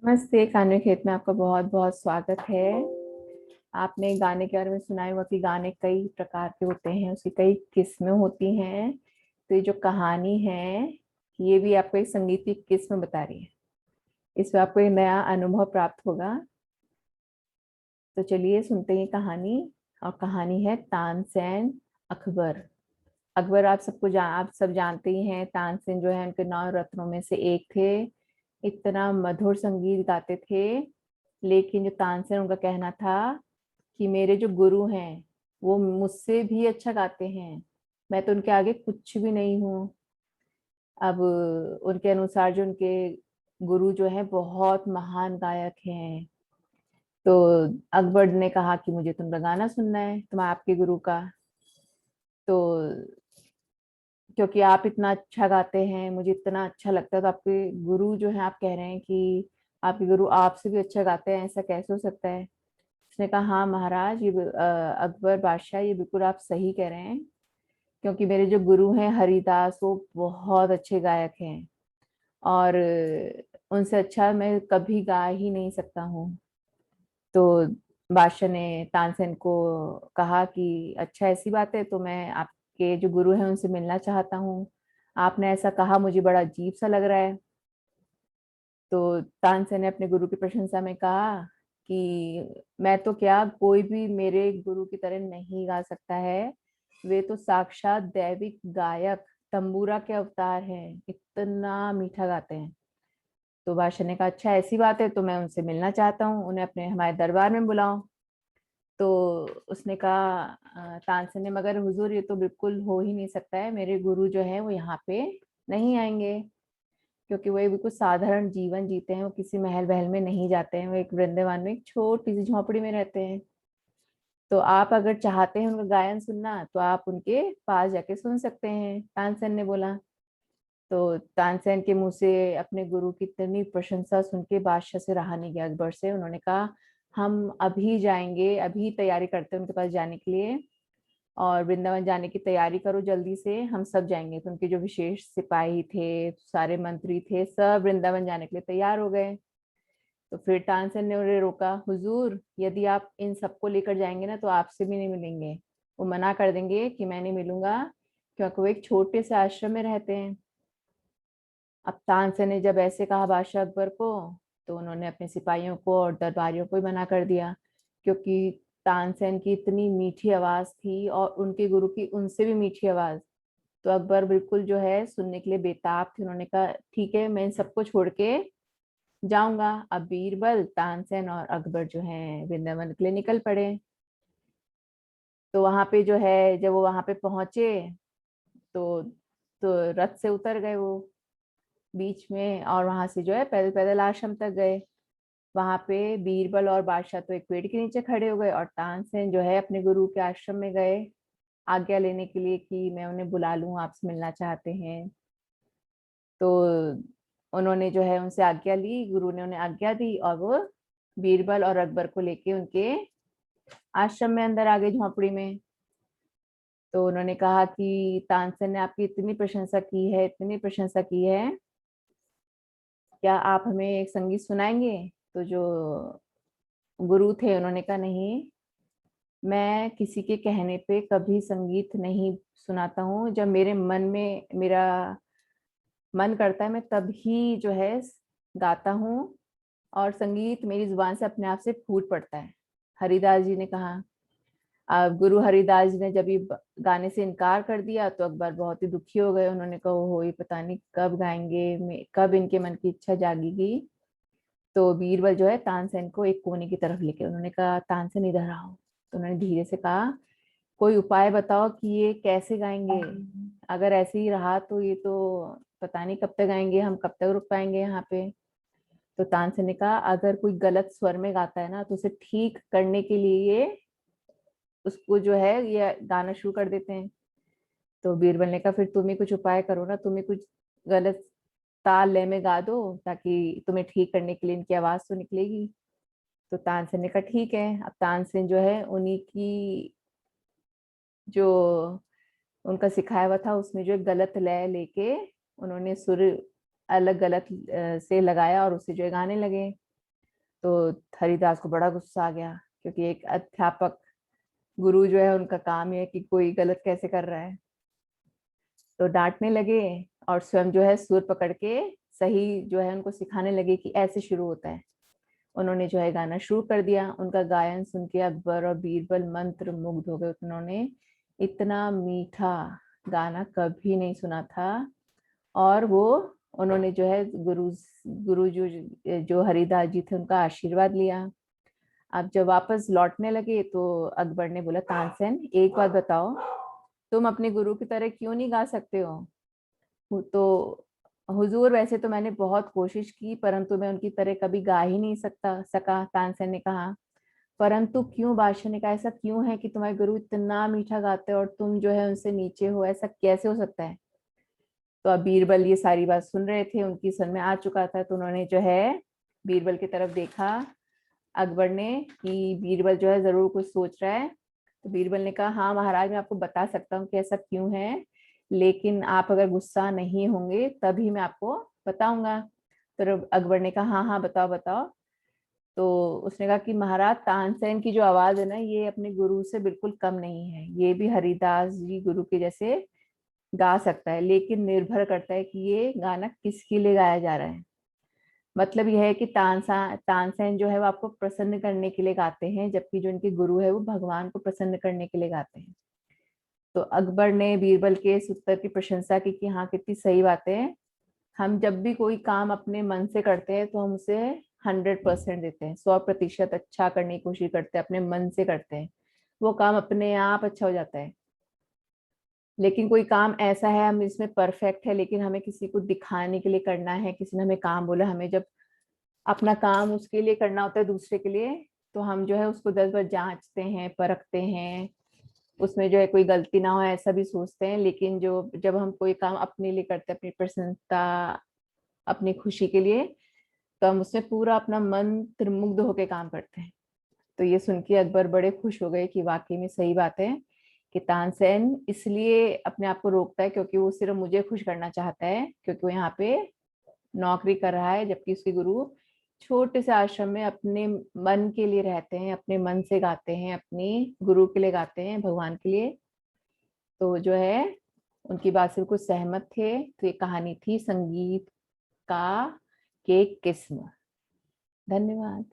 नमस्ते। कान्वे खेत में आपका बहुत बहुत स्वागत है। आपने गाने के बारे में सुना होगा कि गाने कई प्रकार के होते हैं, उसकी कई किस्में होती हैं। तो ये जो कहानी है, ये भी आपको एक संगीत की किस्म बता रही है। इसमें आपको एक नया अनुभव प्राप्त होगा। तो चलिए सुनते हैं कहानी। और कहानी है तानसेन अकबर। अकबर आप सब जानते ही हैं। तानसेन जो है उनके 9 रत्नों में से एक थे। इतना मधुर संगीत गाते थे। लेकिन जो तानसेन, उनका कहना था कि मेरे जो गुरु हैं वो मुझसे भी अच्छा गाते हैं, मैं तो उनके आगे कुछ भी नहीं हूँ। अब उनके अनुसार जो उनके गुरु जो है बहुत महान गायक हैं। तो अकबर ने कहा कि मुझे तुमका गाना सुनना है, तुम आपके गुरु का। तो क्योंकि आप इतना अच्छा गाते हैं, मुझे इतना अच्छा लगता है, तो आपके गुरु जो है, आप कह रहे हैं कि आपके गुरु आपसे भी अच्छा गाते हैं, ऐसा कैसे हो सकता है? उसने कहा, हाँ महाराज, अकबर बादशाह, ये बिल्कुल आप सही कह रहे हैं। क्योंकि मेरे जो गुरु हैं हरिदास, वो बहुत अच्छे गायक हैं। और उनसे अच्छा मैं कभी गा ही नहीं सकता हूँ। तो बादशाह ने तानसेन को कहा कि अच्छा, ऐसी बात है तो मैं आपके जो गुरु हैं उनसे मिलना चाहता हूँ। आपने ऐसा कहा, मुझे बड़ा अजीब सा लग रहा है। तो तानसेन ने अपने गुरु की प्रशंसा में कहा कि मैं तो क्या, कोई भी मेरे गुरु की तरह नहीं गा सकता है। वे तो साक्षात दैविक गायक, तंबूरा के अवतार हैं, इतना मीठा गाते हैं। तो बादशाह ने कहा, अच्छा ऐसी बात है तो मैं उनसे मिलना चाहता हूँ, उन्हें अपने हमारे दरबार में बुलाओ। तो उसने कहा, तानसेन ने, मगर हुजूर ये तो बिल्कुल हो ही नहीं सकता है, मेरे गुरु जो है वो यहाँ पे नहीं आएंगे। क्योंकि वो एक बिल्कुल साधारण जीवन जीते हैं, वो किसी महल वहल में नहीं जाते हैं, वो एक वृंदावन में एक छोटी सी झोपड़ी में रहते हैं। तो आप अगर चाहते हैं उनका गायन सुनना, तो आप उनके पास जाके सुन सकते हैं, तानसेन ने बोला। तो तानसेन के मुंह से अपने गुरु की इतनी प्रशंसा सुन के बादशाह से रहा नहीं गया, अकबर से। उन्होंने कहा, हम अभी जाएंगे, अभी तैयारी करते हैं उनके पास जाने के लिए। और वृंदावन जाने की तैयारी करो जल्दी से, हम सब जाएंगे। तो उनके जो विशेष सिपाही थे, सारे मंत्री थे, सब वृंदावन जाने के लिए तैयार हो गए। तो फिर तानसेन ने उन्हें रोका, हुजूर यदि आप इन सबको लेकर जाएंगे ना, तो आपसे भी नहीं मिलेंगे। वो मना कर देंगे कि मैं नहीं मिलूंगा, क्योंकि वो एक छोटे से आश्रम में रहते हैं। अब तानसेन ने जब ऐसे कहा बादशाह अकबर को, तो उन्होंने अपने सिपाहियों को और दरबारियों को ही मना कर दिया। क्योंकि तानसेन की इतनी मीठी आवाज थी और उनके गुरु की उनसे भी मीठी आवाज। तो अकबर बिल्कुल जो है सुनने के लिए बेताब थे। उन्होंने कहा, ठीक है, मैं इन सबको छोड़ के जाऊंगा। अब बीरबल, तानसेन और अकबर जो है वृंदावन के लिए निकल पड़े। तो वहां पे जो है, जब वो वहां पे पहुंचे, तो तो रथ से उतर गए वो बीच में, और वहां से जो है पैदल पैदल आश्रम तक गए। वहां पे बीरबल और बादशाह तो एक पेड़ के नीचे खड़े हो गए, और तानसेन जो है अपने गुरु के आश्रम में गए आज्ञा लेने के लिए कि मैं उन्हें बुला लूं, आपसे मिलना चाहते हैं। तो उन्होंने जो है उनसे आज्ञा ली, गुरु ने उन्हें आज्ञा दी, और वो बीरबल और अकबर को लेके उनके आश्रम में अंदर आ गए, झोपड़ी में। तो उन्होंने कहा कि तानसेन ने आपकी इतनी प्रशंसा की है, इतनी प्रशंसा की है, क्या आप हमें एक संगीत सुनाएंगे? तो जो गुरु थे उन्होंने कहा, नहीं, मैं किसी के कहने पे कभी संगीत नहीं सुनाता हूँ। जब मेरे मन में मेरा मन करता है, मैं तभी जो है गाता हूँ। और संगीत मेरी जुबान से अपने आप से फूट पड़ता है। हरिदास जी ने कहा। अब गुरु हरिदास जी ने जब ये गाने से इनकार कर दिया, तो अकबर बहुत ही दुखी हो गए। उन्होंने कहा, हो ये पता नहीं कब गाएंगे, कब इनके मन की इच्छा जागेगी। तो बीरबल जो है तानसेन को एक कोने की तरफ लेके, उन्होंने कहा, तानसेन इधर आओ। तो उन्होंने धीरे से कहा, कोई उपाय बताओ कि ये कैसे गाएंगे। अगर ऐसे ही रहा तो ये तो पता नहीं कब तक गाएंगे, हम कब तक रुक पाएंगे यहाँ पे। तो तानसेन ने कहा, अगर कोई गलत स्वर में गाता है ना, तो उसे ठीक करने के लिए ये उसको जो है ये गाना शुरू कर देते हैं। तो बीरबल ने कहा, फिर तुम ही कुछ उपाय करो ना, तुम ही कुछ गलत ताल लय में गा दो, ताकि तुम्हें ठीक करने के लिए इनकी आवाज तो निकलेगी। तो तानसेन ने कहा, ठीक है। अब तानसेन जो है उन्हीं की जो उनका सिखाया हुआ था उसमें जो एक गलत लय लेके उन्होंने सुर अलग गलत से लगाया, और उसे जो है गाने लगे। तो हरिदास को बड़ा गुस्सा आ गया, क्योंकि एक अध्यापक गुरु जो है उनका काम ही है कि कोई गलत कैसे कर रहा है। तो डांटने लगे और स्वयं जो है सुर पकड़ के सही जो है उनको सिखाने लगे कि ऐसे शुरू होता है। उन्होंने जो है गाना शुरू कर दिया। उनका गायन सुन के अकबर और बीरबल मंत्र मुग्ध हो गए। उन्होंने इतना मीठा गाना कभी नहीं सुना था। और वो उन्होंने जो है गुरु जो हरिदास जी थे उनका आशीर्वाद लिया। अब जब वापस लौटने लगे तो अकबर ने बोला, तानसेन एक बात बताओ, तुम अपने गुरु की तरह क्यों नहीं गा सकते हो? तो हुजूर, वैसे तो मैंने बहुत कोशिश की, परंतु मैं उनकी तरह कभी गा ही नहीं सका, तानसेन ने कहा। परंतु क्यों? बादशाह ने कहा, ऐसा क्यों है कि तुम्हारे गुरु इतना मीठा गाते हैं और तुम जो है उनसे नीचे हो? ऐसा कैसे हो सकता है? तो अब बीरबल ये सारी बात सुन रहे थे, उनकी समझ में आ चुका था। तो उन्होंने जो है बीरबल की तरफ देखा, अकबर ने, कि बीरबल जो है जरूर कुछ सोच रहा है। तो बीरबल ने कहा, हाँ महाराज, मैं आपको बता सकता हूँ कि ऐसा क्यों है, लेकिन आप अगर गुस्सा नहीं होंगे तभी मैं आपको बताऊंगा। तो अकबर ने कहा, हाँ हाँ बताओ बताओ। तो उसने कहा कि महाराज, तानसेन की जो आवाज है ना, ये अपने गुरु से बिल्कुल कम नहीं है। ये भी हरिदास जी गुरु के जैसे गा सकता है, लेकिन निर्भर करता है कि ये गाना किसके लिए गाया जा रहा है। मतलब यह है कि तानसेन जो है वो आपको प्रसन्न करने के लिए गाते हैं, जबकि जो इनके गुरु है वो भगवान को प्रसन्न करने के लिए गाते हैं। तो अकबर ने बीरबल के इस उत्तर की प्रशंसा की कि हाँ, कितनी सही बात है। हम जब भी कोई काम अपने मन से करते हैं तो हम उसे 100% देते हैं, 100% अच्छा करने की कोशिश करते हैं, अपने मन से करते हैं, वो काम अपने आप अच्छा हो जाता है। लेकिन कोई काम ऐसा है हम इसमें परफेक्ट है, लेकिन हमें किसी को दिखाने के लिए करना है, किसी ने हमें काम बोला, हमें जब अपना काम उसके लिए करना होता है, दूसरे के लिए, तो हम जो है उसको 10 बार जांचते हैं, परखते हैं, उसमें जो है कोई गलती ना हो ऐसा भी सोचते हैं। लेकिन जो जब हम कोई काम अपने लिए करते हैं, अपनी प्रसन्नता, अपनी खुशी के लिए, तो हम उसमें पूरा अपना मन त्रिमुग्ध होकर काम करते हैं। तो ये सुन के अकबर बड़े खुश हो गए कि वाकई में सही बात है कि तानसेन इसलिए अपने आप को रोकता है क्योंकि वो सिर्फ मुझे खुश करना चाहता है, क्योंकि वो यहाँ पे नौकरी कर रहा है, जबकि उसके गुरु छोटे से आश्रम में अपने मन के लिए रहते हैं, अपने मन से गाते हैं, अपनी गुरु के लिए गाते हैं, भगवान के लिए। तो जो है उनकी बात से कुछ सहमत थे। तो ये कहानी थी संगीत का के किस्म। धन्यवाद।